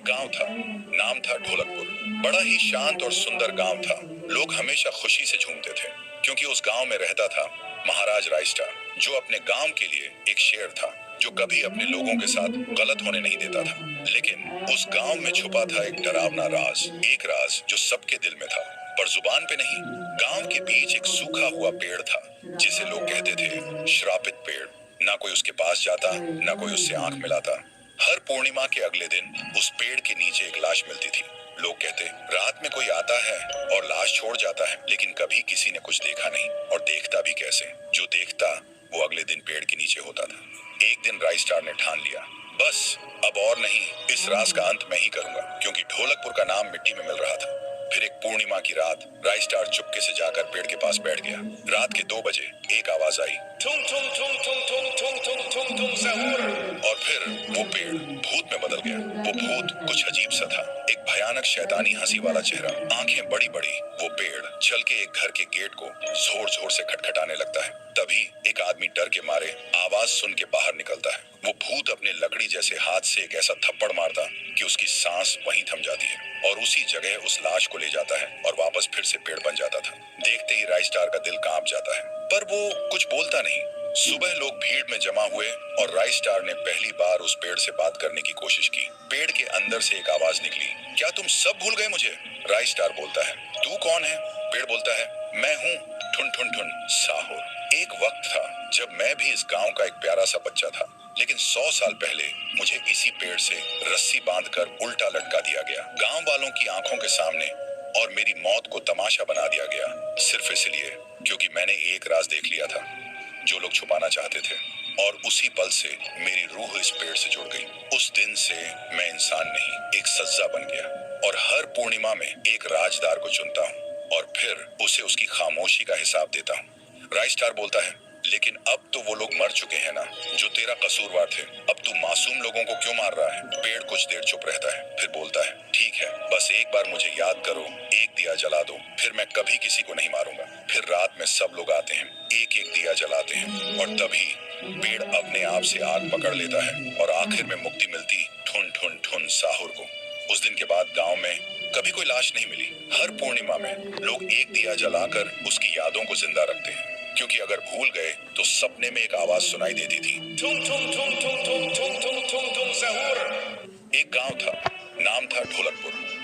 गांव था, नाम था ढोलकपुर। बड़ा ही शांत और सुंदर गांव था। लोग हमेशा खुशी से झूमते थे क्योंकि उस गांव में रहता था महाराज राइस्टार, जो अपने गांव के लिए एक शेर था, जो कभी अपने लोगों के साथ गलत होने नहीं देता था। लेकिन उस गांव में छुपा था एक डरावना राज, एक राज जो सबके दिल में था पर जुबान पे नहीं। गांव के बीच एक सूखा हुआ पेड़ था जिसे लोग कहते थे श्रापित पेड़। ना कोई उसके पास जाता, ना कोई उससे आंख मिलाता। हर पूर्णिमा के अगले दिन उस पेड़ के नीचे एक लाश मिलती थी। लोग कहते, रात में कोई आता है और लाश छोड़ जाता है, लेकिन कभी किसी ने कुछ देखा नहीं और देखता भी कैसे। जो देखता वो अगले दिन पेड़ के नीचे होता था। एक दिन राइस्टार ने ठान लिया, बस अब और नहीं, इस राज का अंत मैं ही करूंगा, क्योंकि ढोलकपुर का नाम मिट्टी में मिल रहा था। फिर एक पूर्णिमा की रात राइस्टार चुपके से जाकर पेड़ के पास बैठ गया। रात के 2 बजे एक आवाज आई, ठुम ठुम ठुम ठुम ठुम ठुम ठुम ठुम ठुम सहूर। और फिर वो पेड़ भूत में बदल गया। वो भूत कुछ अजीब सा था, एक भयानक शैतानी हंसी वाला चेहरा, आंखें बड़ी बड़ी। वो पेड़ चल के एक घर के गेट को जोर जोर से खटखटाने लगता है। तभी एक आदमी डर के मारे आवाज सुन के बाहर निकलता है। वो भूत अपने लकड़ी जैसे हाथ से एक ऐसा थप्पड़ मारता कि उसकी सांस वहीं थम जाती है और उसी जगह उस लाश को ले जाता है और वापस फिर से पेड़ बन जाता था। देखते ही राइस्टार का दिल कांप जाता है, पर वो कुछ बोलता नहीं। सुबह लोग भीड़ में जमा हुए और राइस्टार ने पहली बार उस पेड़ से बात करने की कोशिश की। पेड़ के अंदर से एक आवाज निकली, क्या तुम सब भूल गए मुझे? राइस्टार बोलता है, तू कौन है? पेड़ बोलता है, मैं हूँ ठुन ठुन ठुन साहुर। एक वक्त था जब मैं भी इस गांव का एक प्यारा सा बच्चा था, लेकिन 100 साल पहले मुझे इसी पेड़ से रस्सी बांधकर उल्टा लटका दिया गया, गांव वालों की आंखों के सामने, और मेरी मौत को तमाशा बना दिया गया, सिर्फ इसलिए क्योंकि मैंने एक राज देख लिया था जो लोग छुपाना चाहते थे। और उसी पल से मेरी रूह इस पेड़ से जुड़ गई। उस दिन से मैं इंसान नहीं, एक सज्जा बन गया और हर पूर्णिमा में एक राजदार को चुनता हूँ और फिर उसे उसकी खामोशी का हिसाब देता हूँ। राइस्टार बोलता है, लेकिन अब तो वो लोग मर चुके हैं ना, जो तेरा कसूरवार थे। अब तू मासूम लोगों को क्यों मार रहा है? पेड़ कुछ देर चुप रहता है, फिर बोलता है, ठीक है, बस एक बार मुझे याद करो, एक दिया जला दो, फिर मैं कभी किसी को नहीं मारूंगा। फिर रात में सब लोग आते हैं, एक एक दिया जलाते हैं और तभी पेड़ अपने आप से आग पकड़ लेता है और आखिर में मुक्ति मिलती ठुन ठुन ठुन साहुर को। उस दिन के बाद गांव में कभी कोई लाश नहीं मिली। हर पूर्णिमा में लोग एक दिया जलाकर उसकी यादों को जिंदा रखते हैं, क्योंकि अगर भूल गए तो सपने में एक आवाज सुनाई देती थी, ठुम ठुम ठुम ठुम ठुम ठुम ठुम ठुम ठुम सहूर। एक गांव था, नाम था ढोलकपुर।